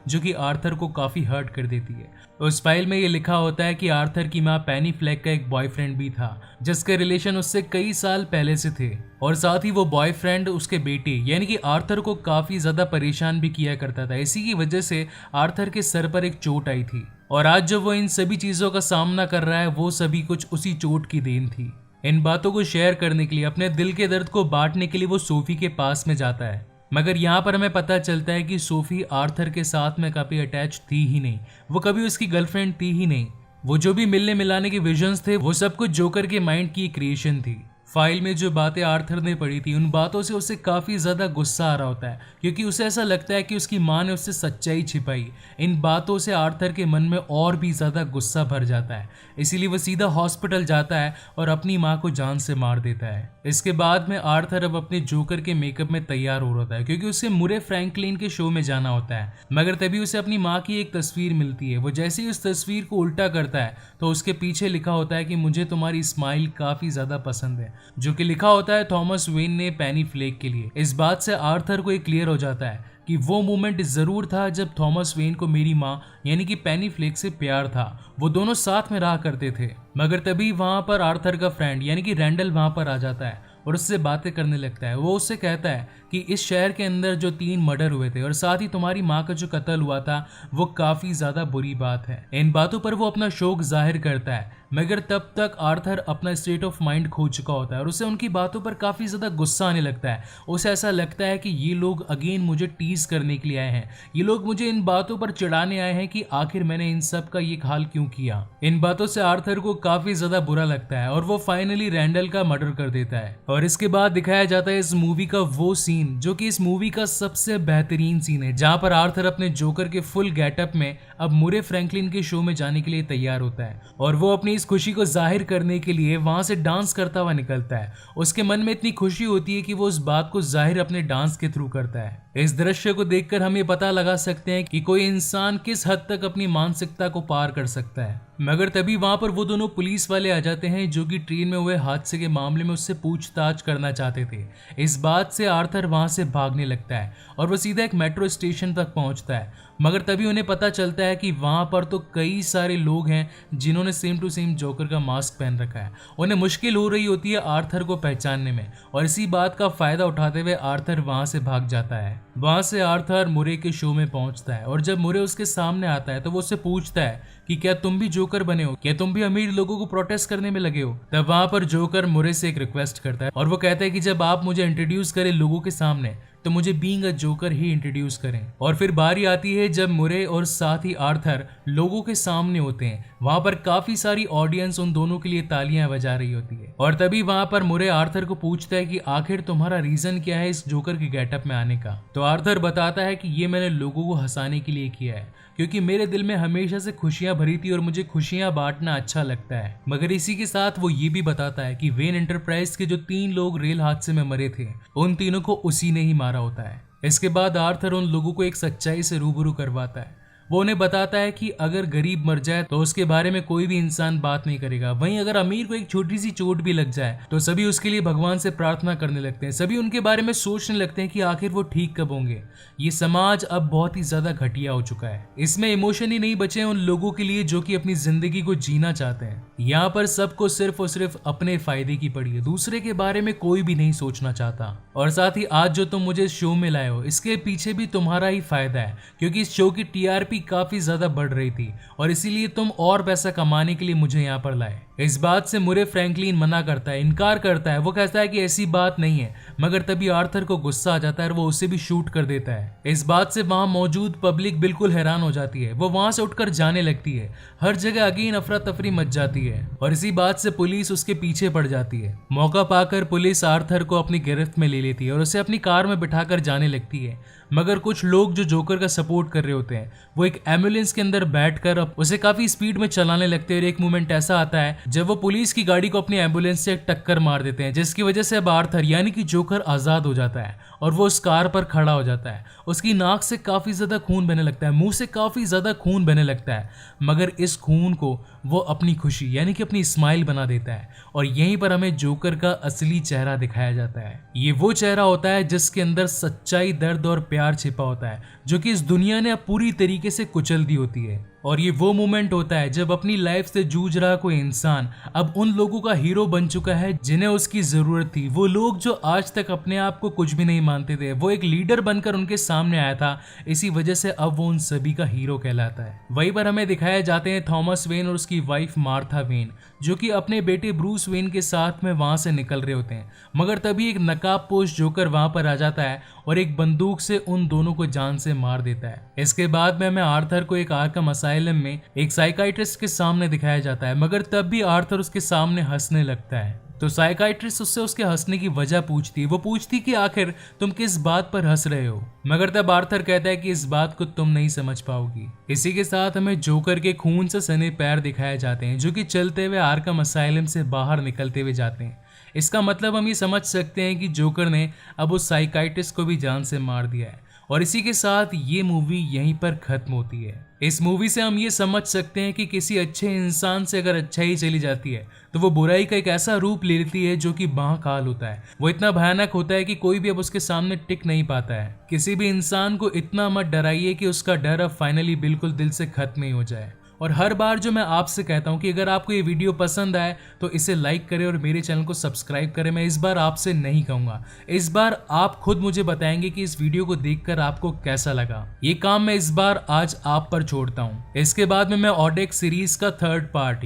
जो कि आर्थर को काफी हर्ट कर देती है। उस फाइल में ये लिखा होता है कि आर्थर की माँ पेनी फ्लैक का एक बॉयफ्रेंड भी था जिसके रिलेशन उससे कई साल पहले से थे, और साथ ही वो बॉयफ्रेंड उसके बेटे यानी कि आर्थर को काफी ज्यादा परेशान भी किया करता था। इसी की वजह से आर्थर के सर पर एक चोट आई थी, और आज जब वो इन सभी चीजों का सामना कर रहा है वो सभी कुछ उसी चोट की देन थी। इन बातों को शेयर करने के लिए, अपने दिल के दर्द को बांटने के लिए वो सोफी के पास में जाता है, मगर यहाँ पर हमें पता चलता है कि सोफी आर्थर के साथ में कभी अटैच थी ही नहीं, वो कभी उसकी गर्लफ्रेंड थी ही नहीं। वो जो भी मिलने मिलाने के विजन्स थे वो सब कुछ जोकर के माइंड की क्रिएशन थी। फाइल में जो बातें आर्थर ने पढ़ी थी उन बातों से उसे काफी ज्यादा गुस्सा आ रहा होता है, क्योंकि उसे ऐसा लगता है कि उसकी माँ ने उससे सच्चाई छिपाई। इन बातों से आर्थर के मन में और भी ज्यादा गुस्सा भर जाता है, इसीलिए वो सीधा हॉस्पिटल जाता है और अपनी माँ को जान से मार देता है। इसके बाद में आर्थर अब अपने जोकर के मेकअप में तैयार हो रहा है, क्योंकि उसे मुरे फ्रैंकलिन के शो में जाना होता है। मगर तभी उसे अपनी माँ की एक तस्वीर मिलती है। वो जैसे ही उस तस्वीर को उल्टा करता है तो उसके पीछे लिखा होता है कि मुझे तुम्हारी स्माइल काफी ज्यादा पसंद है, जो कि लिखा होता है थॉमस वेन ने पेनी फ्लेक के लिए। इस बात से आर्थर को क्लियर हो जाता है कि वो मोमेंट जरूर था जब थॉमस वेन को मेरी माँ यानी कि पेनी फ्लेक से प्यार था। वो दोनों साथ में रहा करते थे। मगर तभी वहां पर आर्थर का फ्रेंड यानी कि रैंडल वहां पर आ जाता है और उससे बातें करने लगता है। वो उससे कहता है कि इस शहर के अंदर जो 3 मर्डर हुए थे और साथ ही तुम्हारी माँ का जो कत्ल हुआ था वो काफी ज्यादा बुरी बात है। इन बातों पर वो अपना शोक जाहिर करता है, मगर तब तक आर्थर अपना स्टेट ऑफ माइंड खो चुका होता है और उसे उनकी बातों पर काफी ज्यादा गुस्सा आने लगता है। उसे ऐसा लगता है कि ये लोग अगेन मुझे टीज करने के लिए आए हैं, ये लोग मुझे इन बातों पर चिढ़ाने आए हैं कि आखिर मैंने इन सब का ये हाल क्यों किया। इन बातों से आर्थर को काफी ज्यादा बुरा लगता है और वो फाइनली रैंडल का मर्डर कर देता है। और इसके बाद दिखाया जाता है इस मूवी का वो सीन जो कि इस मूवी का सबसे बेहतरीन सीन है, जहां पर आर्थर अपने जोकर के फुल गेटअप में अब मुरे फ्रैंकलिन के शो में जाने के लिए तैयार होता है और वो अपनी इस खुशी को जाहिर करने के लिए वहां से डांस करता हुआ निकलता है। उसके मन में इतनी खुशी होती है कि वो उस बात को जाहिर अपने डांस के थ्रू करता है। इस दृश्य को देखकर हम ये पता लगा सकते हैं कि कोई इंसान किस हद तक अपनी मानसिकता को पार कर सकता है। मगर तभी वहां पर वो दोनों पुलिस वाले आ जाते हैं जो कि ट्रेन में हुए हादसे के मामले में उससे पूछताछ करना चाहते थे। इस बात से आर्थर वहां से भागने लगता है और वो सीधा एक मेट्रो स्टेशन तक पहुंचता है। मगर तभी उन्हें पता चलता है कि वहां पर तो कई सारे लोग हैं जिन्होंने सेम टू सेम जोकर का मास्क पहन रखा है। उन्हें मुश्किल हो रही होती है आर्थर को पहचानने में, और इसी बात का फायदा उठाते हुए आर्थर वहां से भाग जाता है। वहां से आर्थर मुरे के शो में पहुंचता है और जब मुरे उसके सामने आता है तो वो उससे पूछता है कि क्या तुम भी जोकर बने हो, क्या तुम भी अमीर लोगों को प्रोटेस्ट करने में लगे हो। तब वहां पर जोकर मुरे से एक रिक्वेस्ट करता है और वो कहता है कि जब आप मुझे इंट्रोड्यूस करें लोगों के सामने तो मुझे being a joker he introduce करें। और फिर बारी आती है जब मुरे और साथ ही आर्थर लोगों के सामने होते हैं। वहां पर काफी सारी ऑडियंस उन दोनों के लिए तालियां बजा रही होती है और तभी वहां पर मुरे आर्थर को पूछता है कि आखिर तुम्हारा रीजन क्या है इस जोकर के गेटअप में आने का। तो आर्थर बताता है कि ये मैंने लोगों को हंसाने के लिए किया है, क्योंकि मेरे दिल में हमेशा से खुशियां भरी थी और मुझे खुशियां बांटना अच्छा लगता है। मगर इसी के साथ वो ये भी बताता है कि वेन एंटरप्राइज के जो 3 लोग रेल हादसे में मरे थे उन तीनों को उसी ने ही मारा होता है। इसके बाद आर्थर उन लोगों को एक सच्चाई से रूबरू करवाता है। वो उन्हें बताता है कि अगर गरीब मर जाए तो उसके बारे में कोई भी इंसान बात नहीं करेगा, वहीं अगर अमीर को एक छोटी सी चोट भी लग जाए तो सभी उसके लिए भगवान से प्रार्थना करने लगते हैं। सभी उनके बारे में सोचने लगते हैं कि आखिर वो ठीक कब होंगे। ये समाज अब बहुत ही ज्यादा घटिया हो चुका है। इसमें इमोशन ही नहीं बचे उन लोगों के लिए जो कि अपनी जिंदगी को जीना चाहते हैं। यहाँ पर सबको सिर्फ और सिर्फ अपने फायदे की पड़ी है, दूसरे के बारे में कोई भी नहीं सोचना चाहता। और साथ ही आज जो तुम मुझे शो में लाए हो इसके पीछे भी तुम्हारा ही फायदा है, क्योंकि इस शो की टीआरपी काफी ज्यादा बढ़ रही थी और इसीलिए तुम और पैसा कमाने के लिए मुझे यहाँ पर लाए। इस बात से मुरे फ्रैंकलिन मना करता है, इनकार करता है। वो कहता है कि ऐसी बात नहीं है, मगर तभी आर्थर को गुस्सा आ जाता है और वो उसे भी शूट कर देता है। इस बात से वहां मौजूद पब्लिक बिल्कुल हैरान हो जाती है। वो वहां से उठकर जाने लगती है। हर जगह अगेन अफरा तफरी मच जाती है और इसी बात से पुलिस उसके पीछे पड़ जाती है। मौका पाकर पुलिस आर्थर को अपनी गिरफ्त में ले लेती है और उसे अपनी कार में बिठाकर जाने लगती है। मगर कुछ लोग जो जोकर का सपोर्ट कर रहे होते हैं वो वो एक एम्बुलेंस के अंदर बैठकर उसे काफी स्पीड में चलाने लगते हैं। और एक मोमेंट ऐसा आता है जब वो पुलिस की गाड़ी को अपनी एम्बुलेंस से टक्कर मार देते हैं, जिसकी वजह से अब आर्थर यानी कि जोकर आजाद हो जाता है और वो उस कार पर खड़ा हो जाता है। उसकी नाक से काफी ज्यादा खून बहने लगता है, मुंह से काफी ज्यादा खून बहने लगता है, मगर इस खून को वो अपनी खुशी यानी कि अपनी स्माइल बना देता है। और यहीं पर हमें जोकर का असली चेहरा दिखाया जाता है। ये वो चेहरा होता है जिसके अंदर सच्चाई, दर्द और प्यार छिपा होता है, जो कि इस दुनिया ने अब पूरी तरीके से कुचल दी होती है। और ये वो मोमेंट होता है जब अपनी लाइफ से जूझ रहा कोई इंसान अब उन लोगों का हीरो बन चुका है जिन्हें उसकी जरूरत थी। वो लोग जो आज तक अपने आप को कुछ भी नहीं मानते थे, वो एक लीडर बनकर उनके सामने आया था। इसी वजह से अब वो उन सभी का हीरो कहलाता है। वहीं पर हमें दिखाए जाते हैं थॉमस वेन और उसकी वाइफ मार्था वेन, जो कि अपने बेटे ब्रूस वेन के साथ में वहां से निकल रहे होते हैं। मगर तभी एक नकाबपोश जोकर वहां पर आ जाता है और एक बंदूक से उन दोनों को जान से मार देता है। इसके बाद में हमें आर्थर को एक आर्कम असाइलम में एक साइकाइट्रिस्ट के सामने दिखाया जाता है, मगर तब भी आर्थर उसके सामने हंसने लगता है। तो साइकाइट्रिस्ट उससे उसके हंसने की वजह पूछती है। वो पूछती कि आखिर तुम किस बात पर हंस रहे हो, मगर तब आर्थर कहता है कि इस बात को तुम नहीं समझ पाओगी। इसी के साथ हमें जोकर के खून से सने पैर दिखाए जाते हैं, जो कि चलते हुए आर्कम असाइलम से बाहर निकलते हुए जाते हैं। इसका मतलब हम ये समझ सकते हैं कि जोकर ने अब उस साइकाइट्रिस्ट को भी जान से मार दिया है। और इसी के साथ ये मूवी यहीं पर खत्म होती है। इस मूवी से हम ये समझ सकते हैं कि किसी अच्छे इंसान से अगर अच्छाई चली जाती है तो वो बुराई का एक ऐसा रूप ले लेती है जो कि महाकाल होता है। वो इतना भयानक होता है कि कोई भी अब उसके सामने टिक नहीं पाता है। किसी भी इंसान को इतना मत डराइए कि उसका डर अब फाइनली बिल्कुल दिल से खत्म ही हो जाए। और हर बार जो मैं आपसे कहता हूं कि अगर आपको ये वीडियो पसंद आए तो इसे लाइक करें और मेरे चैनल को सब्सक्राइब करें, मैं इस बार आपसे नहीं कहूंगा। इस बार आप खुद मुझे बताएंगे कि इस वीडियो को देखकर आपको कैसा लगा। ये काम मैं इस बार आज आप पर छोड़ता हूं। इसके बाद में मैं ऑडेक्स सीरीज का 3rd पार्ट